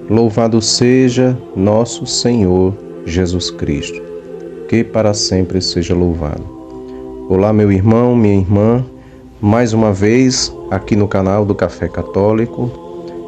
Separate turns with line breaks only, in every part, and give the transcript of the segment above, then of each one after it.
Louvado seja nosso Senhor Jesus Cristo, que para sempre seja louvado. Olá, meu irmão, minha irmã, mais uma vez aqui no canal do Café Católico.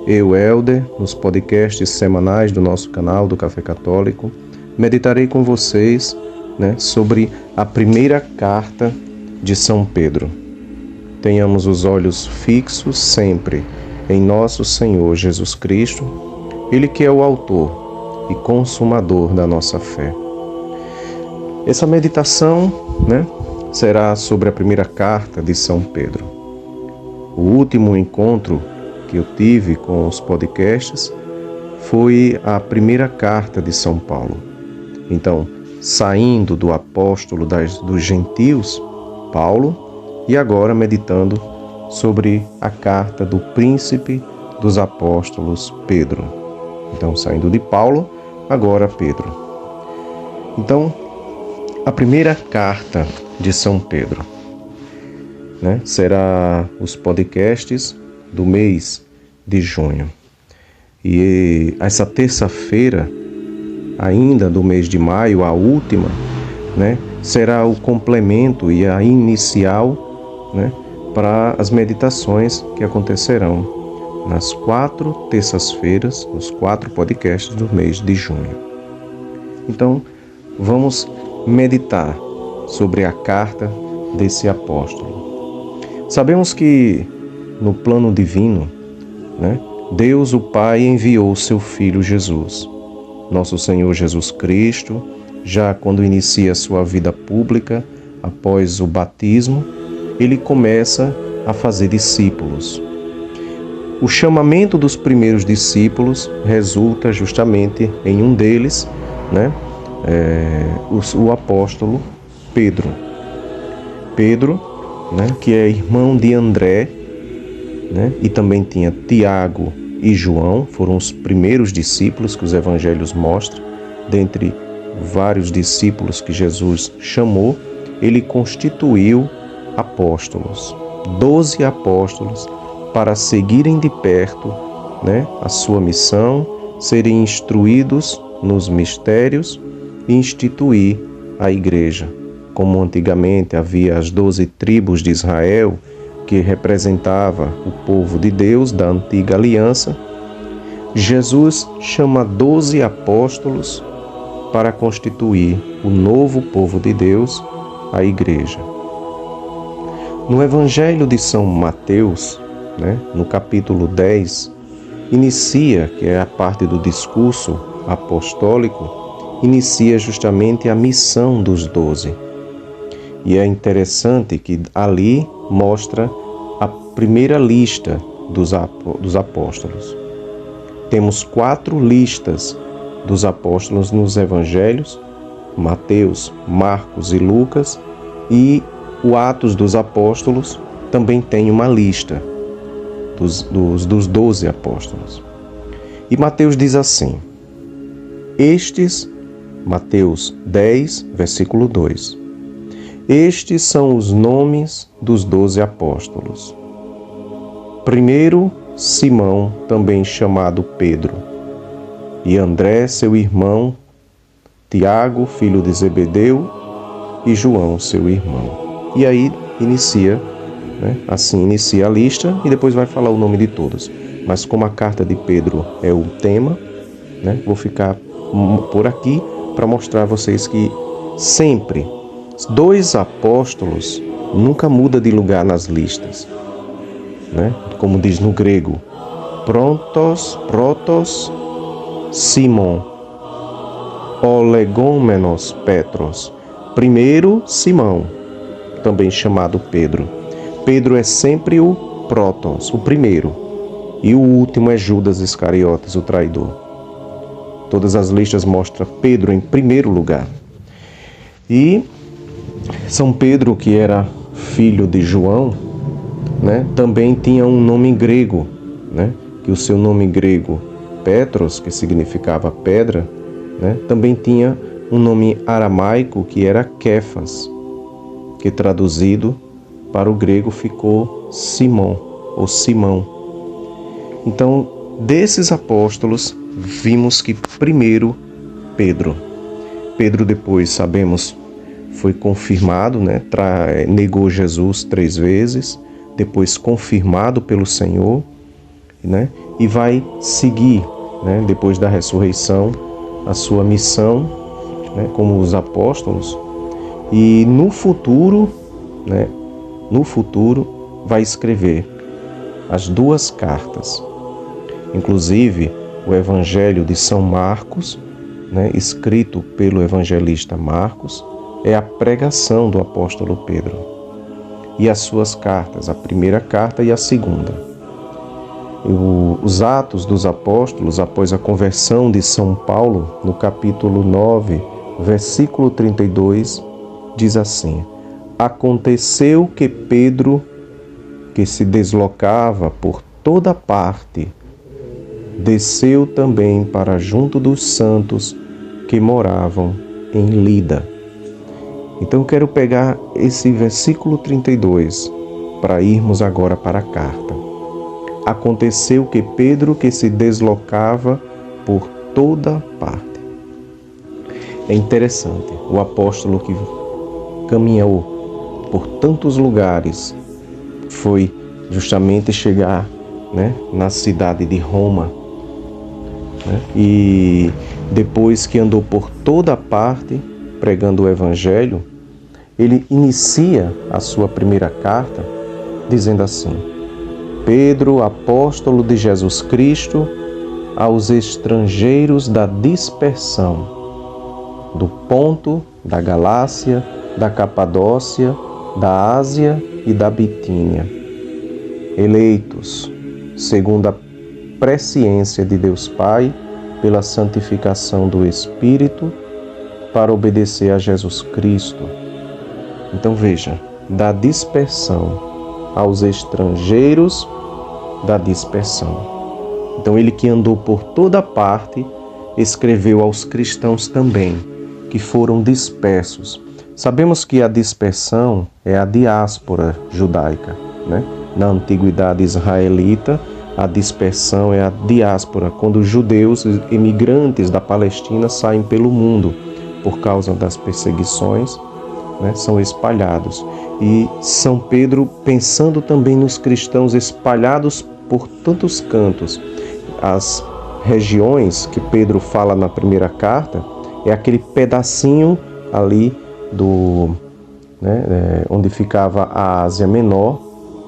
Eu, Helder, nos podcasts semanais do nosso canal do Café Católico, meditarei com vocês, sobre a primeira carta de São Pedro. Tenhamos os olhos fixos sempre em nosso Senhor Jesus Cristo, Ele que é o autor e consumador da nossa fé. Essa meditação, será sobre a primeira carta de São Pedro. O último encontro que eu tive com os podcasts foi a primeira carta de São Paulo. Então, saindo do apóstolo dos gentios, Paulo, e agora meditando sobre a carta do príncipe dos apóstolos, Pedro. Então, saindo de Paulo, agora Pedro. Então, a primeira carta de São Pedro, será os podcasts do mês de junho. E essa terça-feira, ainda do mês de maio, a última, será o complemento e a inicial, para as meditações que acontecerão nas 4 terças-feiras, nos 4 podcasts do mês de junho. Então, vamos meditar sobre a carta desse apóstolo. Sabemos que no plano divino, Deus o Pai enviou seu Filho Jesus, nosso Senhor Jesus Cristo, já quando inicia sua vida pública, após o batismo, ele começa a fazer discípulos. O chamamento dos primeiros discípulos resulta justamente em um deles, o apóstolo Pedro. Pedro, que é irmão de André, e também tinha Tiago e João, foram os primeiros discípulos que os evangelhos mostram. Dentre vários discípulos que Jesus chamou, ele constituiu apóstolos, 12 apóstolos, para seguirem de perto a sua missão, serem instruídos nos mistérios e instituir a igreja. Como antigamente havia as 12 tribos de Israel, que representava o povo de Deus da antiga aliança, Jesus chama 12 apóstolos para constituir o novo povo de Deus, a igreja. No Evangelho de São Mateus, no capítulo 10, inicia, que é a parte do discurso apostólico, inicia justamente a missão dos 12. E é interessante que ali mostra a primeira lista dos apóstolos. Temos 4 listas dos apóstolos nos evangelhos, Mateus, Marcos e Lucas, e o Atos dos Apóstolos também tem uma lista dos 12 apóstolos. E Mateus diz assim, Mateus 10, versículo 2, estes são os nomes dos 12 apóstolos. Primeiro, Simão, também chamado Pedro, e André, seu irmão, Tiago, filho de Zebedeu, e João, seu irmão. E aí inicia, assim inicia a lista, e depois vai falar o nome de todos. Mas como a carta de Pedro é o tema, vou ficar por aqui para mostrar a vocês que sempre 2 apóstolos nunca muda de lugar nas listas, como diz no grego, protos, Simon, olegômenos Petros. Primeiro, Simão, também chamado Pedro. Pedro é sempre o prótons, o primeiro, e o último é Judas Iscariotes, o traidor. Todas as listas mostram Pedro em primeiro lugar. E São Pedro, que era filho de João, também tinha um nome grego, que o seu nome grego, Petros, que significava pedra, também tinha um nome aramaico que era Kéfas, que traduzido para o grego ficou Simão ou Simão. Então, desses apóstolos, vimos que primeiro Pedro depois, sabemos, foi confirmado, né? Negou Jesus 3 vezes, depois confirmado pelo Senhor, né? E vai seguir, né? Depois da ressurreição, a sua missão, né? Como os apóstolos. E no futuro, né? No futuro, vai escrever as 2 cartas. Inclusive, o Evangelho de São Marcos, né? Escrito pelo evangelista Marcos, é a pregação do apóstolo Pedro. E as suas cartas, a primeira carta e a segunda. Os Atos dos Apóstolos, após a conversão de São Paulo, no capítulo 9, versículo 32, diz assim: Aconteceu que Pedro, que se deslocava por toda parte, desceu também para junto dos santos que moravam em Lida. Então eu quero pegar esse versículo 32 para irmos agora para a carta. Aconteceu que Pedro, que se deslocava por toda parte. É interessante, o apóstolo que caminhou por tantos lugares foi justamente chegar, né, na cidade de Roma, né? E depois que andou por toda parte pregando o Evangelho, ele inicia a sua primeira carta dizendo assim: Pedro, apóstolo de Jesus Cristo, aos estrangeiros da dispersão, do Ponto, da Galácia, da Capadócia, da Ásia e da Bitínia, eleitos, segundo a presciência de Deus Pai, pela santificação do Espírito, para obedecer a Jesus Cristo. Então veja, da dispersão aos estrangeiros da dispersão. Então ele que andou por toda parte, escreveu aos cristãos também, que foram dispersos. Sabemos que a dispersão é a diáspora judaica, né? Na antiguidade israelita, a dispersão é a diáspora, quando os judeus imigrantes da Palestina saem pelo mundo por causa das perseguições, né? São espalhados. E São Pedro, pensando também nos cristãos espalhados por tantos cantos, as regiões que Pedro fala na primeira carta é aquele pedacinho ali onde ficava a Ásia Menor,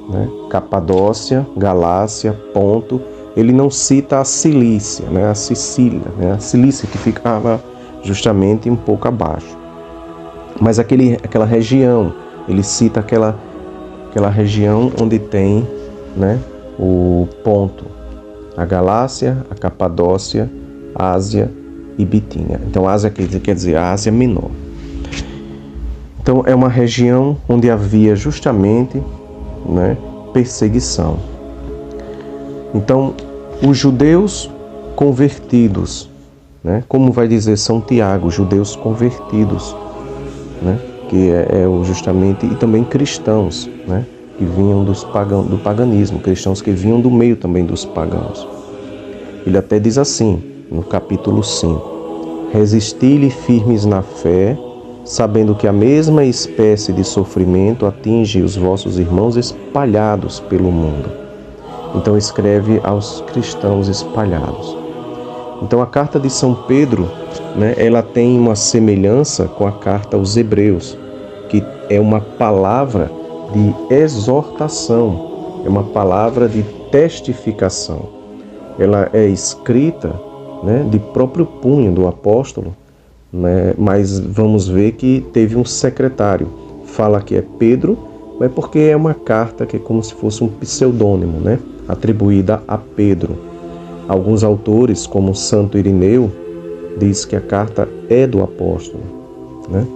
né? Capadócia, Galácia, Ponto. Ele não cita a Cilícia, né? A Sicília, né? A Cilícia que ficava justamente um pouco abaixo. Mas aquela região, ele cita aquela região onde tem, né, o Ponto, a Galácia, a Capadócia, a Ásia e Bitínia. Então, Ásia quer dizer a Ásia Menor. Então, é uma região onde havia justamente, né, perseguição. Então, os judeus convertidos, né, como vai dizer São Tiago, judeus convertidos, né, que justamente, e também cristãos, né, que vinham do paganismo, cristãos que vinham do meio também dos pagãos. Ele até diz assim, no capítulo 5, resisti-lhe firmes na fé, sabendo que a mesma espécie de sofrimento atinge os vossos irmãos espalhados pelo mundo. Então escreve aos cristãos espalhados. Então a carta de São Pedro, né, ela tem uma semelhança com a carta aos Hebreus, que é uma palavra de exortação, é uma palavra de testificação. Ela é escrita, né, de próprio punho do apóstolo, né, mas vamos ver que teve um secretário. Fala que é Pedro, mas porque é uma carta que é como se fosse um pseudônimo, né, atribuída a Pedro. Alguns autores, como Santo Irineu, diz que a carta é do apóstolo, né?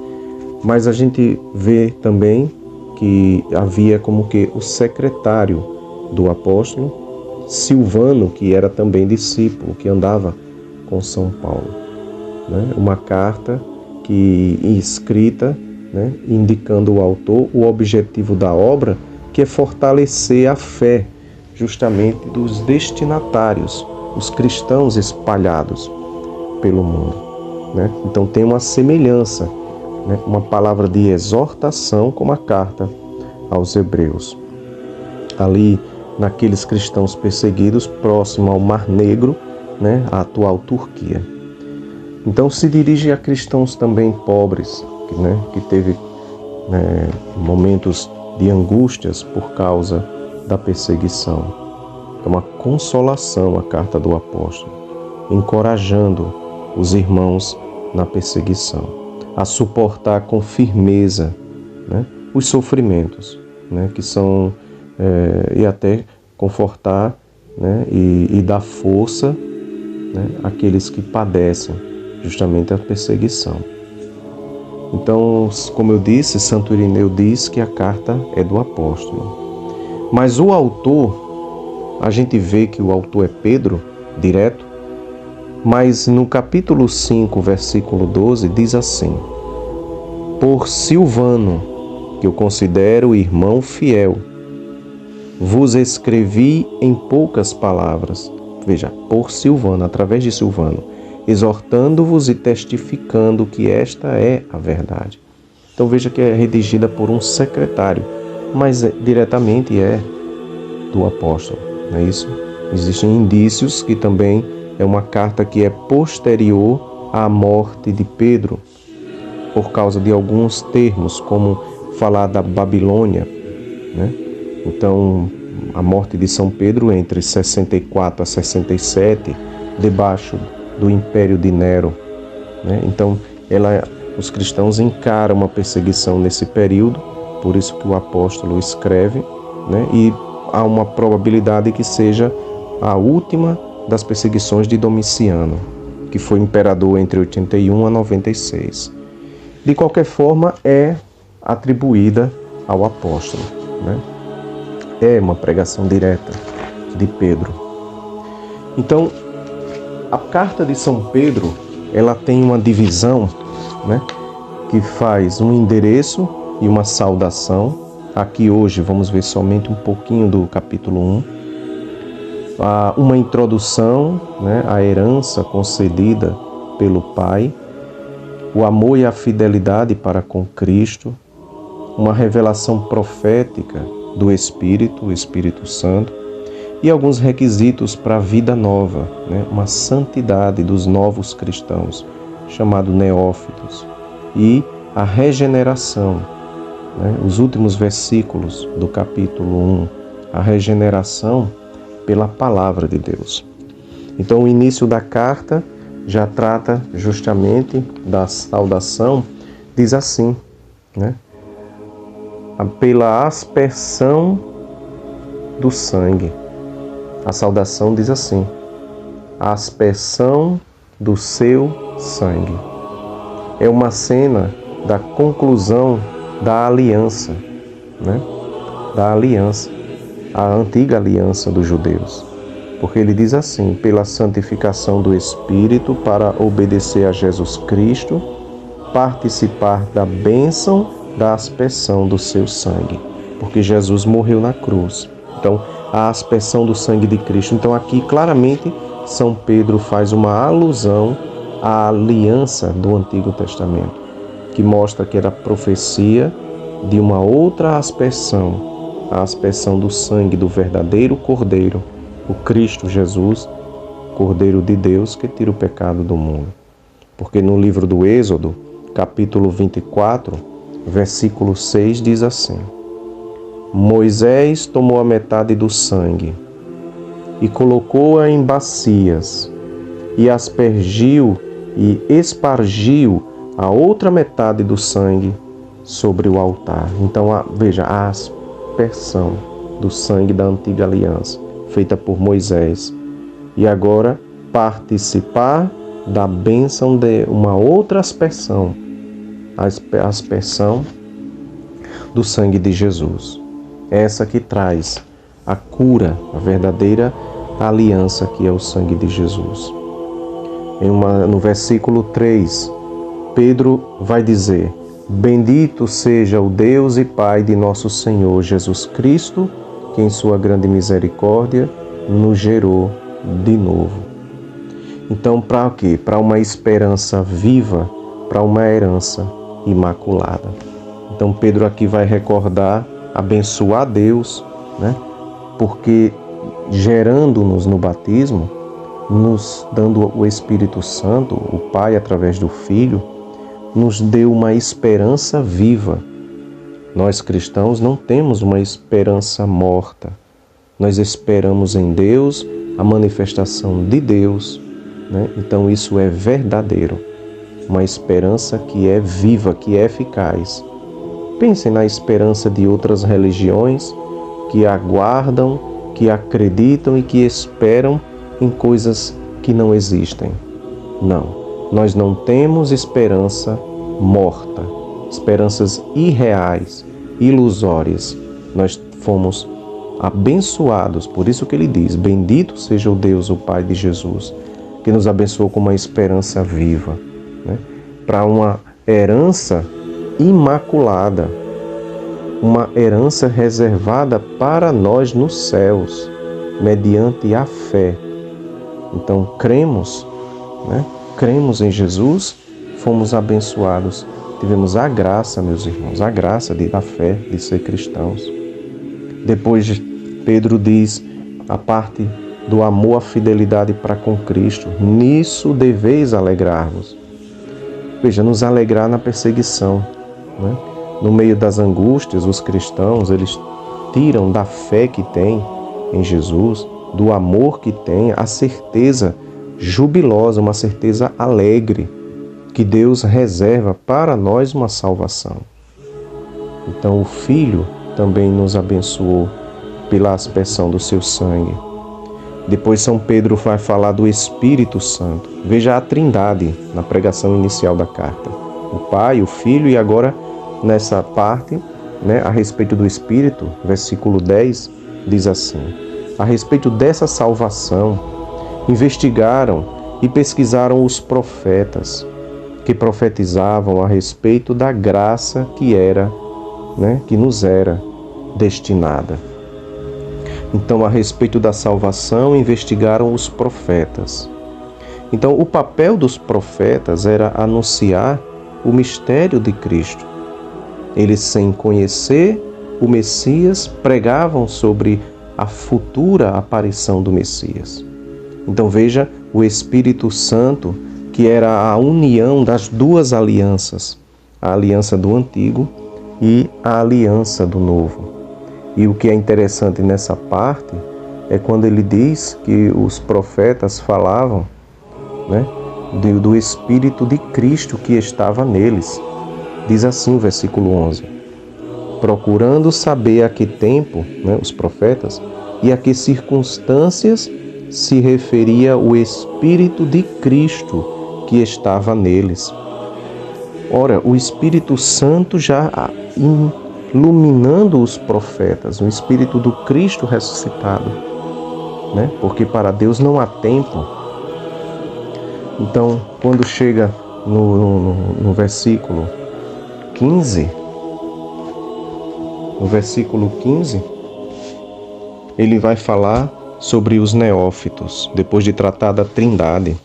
Mas a gente vê também que havia como que o secretário do apóstolo, Silvano, que era também discípulo, que andava com São Paulo, né? Uma carta escrita, né, indicando o autor o objetivo da obra, que é fortalecer a fé justamente dos destinatários os cristãos espalhados pelo mundo, né? Então tem uma semelhança, né? Uma palavra de exortação como a carta aos Hebreus. Ali, naqueles cristãos perseguidos próximo ao Mar Negro, né? A atual Turquia. Então se dirige a cristãos também pobres, né? Que teve momentos de angústias por causa da perseguição. É uma consolação a carta do apóstolo, encorajando os irmãos na perseguição, a suportar com firmeza, né, os sofrimentos, né, que são, e até confortar, né, e dar força, né, àqueles que padecem justamente a perseguição. Então, como eu disse, Santo Irineu diz que a carta é do apóstolo. Mas o autor, a gente vê que o autor é Pedro, direto, mas no capítulo 5, versículo 12, diz assim: por Silvano, que eu considero irmão fiel, vos escrevi em poucas palavras. Veja, por Silvano, através de Silvano, exortando-vos e testificando que esta é a verdade. Então veja que é redigida por um secretário, mas diretamente é do apóstolo, não é isso? Existem indícios que também é uma carta que é posterior à morte de Pedro, por causa de alguns termos, como falar da Babilônia, né? Então, a morte de São Pedro entre 64 a 67, debaixo do Império de Nero, né? Então, os cristãos encaram uma perseguição nesse período, por isso que o apóstolo escreve, né? E há uma probabilidade que seja a última das perseguições de Domiciano, que foi imperador entre 81 a 96. De qualquer forma, é atribuída ao apóstolo, né? É uma pregação direta de Pedro. Então, a carta de São Pedro, ela tem uma divisão, né, que faz um endereço e uma saudação. Aqui hoje vamos ver somente um pouquinho do capítulo 1. Uma introdução, né, à herança concedida pelo Pai, o amor e a fidelidade para com Cristo, uma revelação profética do Espírito, o Espírito Santo, e alguns requisitos para a vida nova, né? Uma santidade dos novos cristãos, chamado neófitos, e a regeneração, né? Os últimos versículos do capítulo 1, a regeneração pela palavra de Deus. Então o início da carta já trata justamente da saudação, diz assim, né? Pela aspersão do sangue. A saudação diz assim: a aspersão do seu sangue. É uma cena da conclusão da aliança, né? Da aliança, a antiga aliança dos judeus. Porque ele diz assim: pela santificação do Espírito, para obedecer a Jesus Cristo, participar da bênção da aspersão do seu sangue. Porque Jesus morreu na cruz. Então, a aspersão do sangue de Cristo. Então, aqui claramente São Pedro faz uma alusão à aliança do Antigo Testamento, que mostra que era a profecia de uma outra aspersão, a aspersão do sangue do verdadeiro Cordeiro, o Cristo Jesus, Cordeiro de Deus, que tira o pecado do mundo. Porque no livro do Êxodo, capítulo 24, versículo 6, diz assim: Moisés tomou a metade do sangue e colocou-a em bacias e aspergiu e espargiu a outra metade do sangue sobre o altar. Então, veja, a aspersão do sangue da antiga aliança, feita por Moisés. E agora, participar da bênção de uma outra aspersão, a aspersão do sangue de Jesus. Essa que traz a cura, a verdadeira aliança, que é o sangue de Jesus. No versículo 3, Pedro vai dizer: Bendito seja o Deus e Pai de nosso Senhor Jesus Cristo, que em sua grande misericórdia nos gerou de novo Então, para o quê? Para uma esperança viva, para uma herança imaculada. Então, Pedro aqui vai recordar, abençoar Deus, né? Porque gerando-nos no batismo, nos dando o Espírito Santo, o Pai através do Filho, nos deu uma esperança viva. Nós cristãos não temos uma esperança morta. Nós esperamos em Deus a manifestação de Deus, né? Então isso é verdadeiro. Uma esperança que é viva, que é eficaz. Pensem na esperança de outras religiões que aguardam, que acreditam e que esperam em coisas que não existem. Não, nós não temos esperança morta, esperanças irreais, ilusórias. Nós fomos abençoados, por isso que ele diz, bendito seja o Deus, o Pai de Jesus, que nos abençoou com uma esperança viva, né? Para uma herança imaculada, uma herança reservada para nós nos céus, mediante a fé. Então, cremos, né? Cremos em Jesus, fomos abençoados, tivemos a graça, meus irmãos, a graça da fé, de ser cristãos. Depois, Pedro diz a parte do amor, a fidelidade para com Cristo. Nisso deveis alegrar-vos. Veja, nos alegrar na perseguição, né? No meio das angústias, os cristãos, eles tiram da fé que têm em Jesus, do amor que têm, a certeza jubilosa, uma certeza alegre, que Deus reserva para nós uma salvação. Então o Filho também nos abençoou pela aspersão do seu sangue. Depois São Pedro vai falar do Espírito Santo. Veja a Trindade na pregação inicial da carta. O Pai, o Filho e agora nessa parte, né, a respeito do Espírito, versículo 10, diz assim: a respeito dessa salvação, investigaram e pesquisaram os profetas que profetizavam a respeito da graça que era, né, que nos era destinada. Então, a respeito da salvação, investigaram os profetas. Então, o papel dos profetas era anunciar o mistério de Cristo. Eles, sem conhecer o Messias, pregavam sobre a futura aparição do Messias. Então, veja o Espírito Santo, que era a união das duas alianças, a aliança do Antigo e a aliança do Novo. E o que é interessante nessa parte é quando ele diz que os profetas falavam, né, do Espírito de Cristo que estava neles. Diz assim o versículo 11: procurando saber a que tempo, né, os profetas, e a que circunstâncias se referia o Espírito de Cristo que estava neles. Ora, o Espírito Santo já iluminando os profetas, o Espírito do Cristo ressuscitado, né? Porque para Deus não há tempo. Então, quando chega no versículo 15, ele vai falar sobre os neófitos, depois de tratar da Trindade.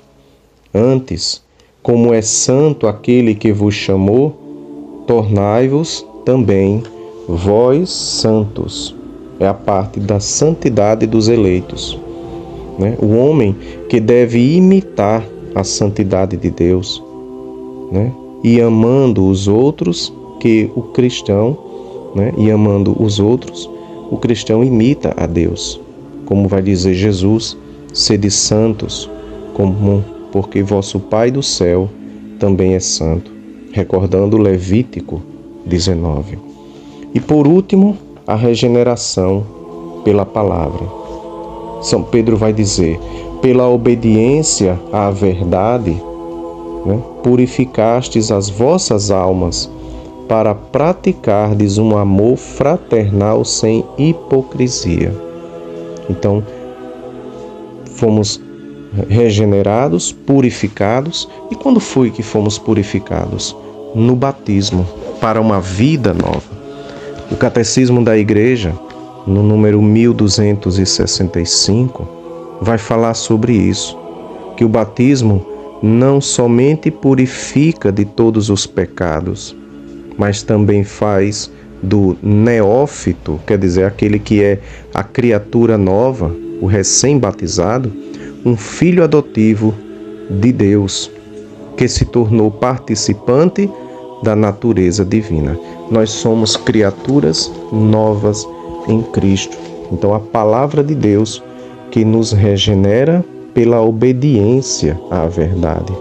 Antes, como é santo aquele que vos chamou, tornai-vos também vós santos. É a parte da santidade dos eleitos, né? O homem que deve imitar a santidade de Deus, né? E amando os outros, que o cristão, né? E amando os outros, o cristão imita a Deus. Como vai dizer Jesus, sede santos, porque vosso Pai do céu também é santo. Recordando Levítico 19. E por último, a regeneração pela palavra. São Pedro vai dizer: pela obediência à verdade, né, purificastes as vossas almas para praticardes um amor fraternal sem hipocrisia. Então, fomos regenerados, purificados. E quando foi que fomos purificados? No batismo, para uma vida nova. O Catecismo da Igreja, no número 1265, vai falar sobre isso. que o batismo não somente purifica de todos os pecados, mas também faz do neófito, quer dizer, aquele que é a criatura nova, o recém-batizado, um filho adotivo de Deus, que se tornou participante da natureza divina. Nós somos criaturas novas em Cristo. Então, a palavra de Deus que nos regenera pela obediência à verdade.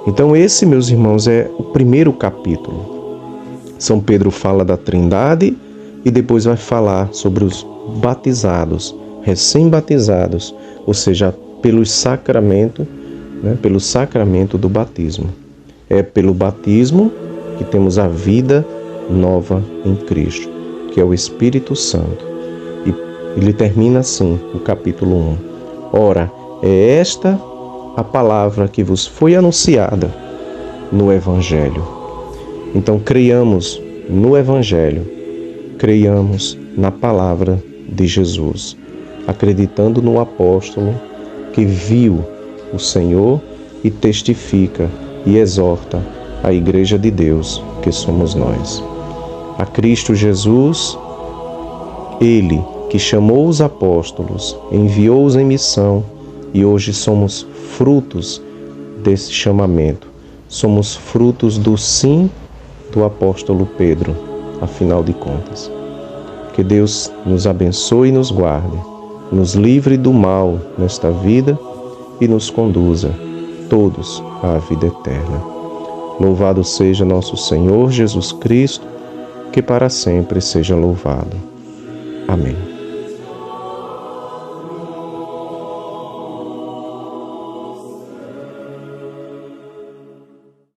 Então, esse, meus irmãos, é o primeiro capítulo. São Pedro fala da Trindade e depois vai falar sobre os batizados, recém-batizados, ou seja, pelo sacramento do batismo. É pelo batismo que temos a vida nova em Cristo, que é o Espírito Santo. E ele termina assim, o capítulo 1. Ora, é esta a palavra que vos foi anunciada no Evangelho. Então, creiamos no Evangelho, creiamos na palavra de Jesus, acreditando no apóstolo que viu o Senhor e testifica e exorta a Igreja de Deus, que somos nós. A Cristo Jesus, Ele que chamou os apóstolos, enviou-os em missão e hoje somos frutos desse chamamento. Somos frutos do sim do apóstolo Pedro, afinal de contas. Que Deus nos abençoe e nos guarde, nos livre do mal nesta vida e nos conduza todos à vida eterna. Louvado seja nosso Senhor Jesus Cristo, que para sempre seja louvado. Amém.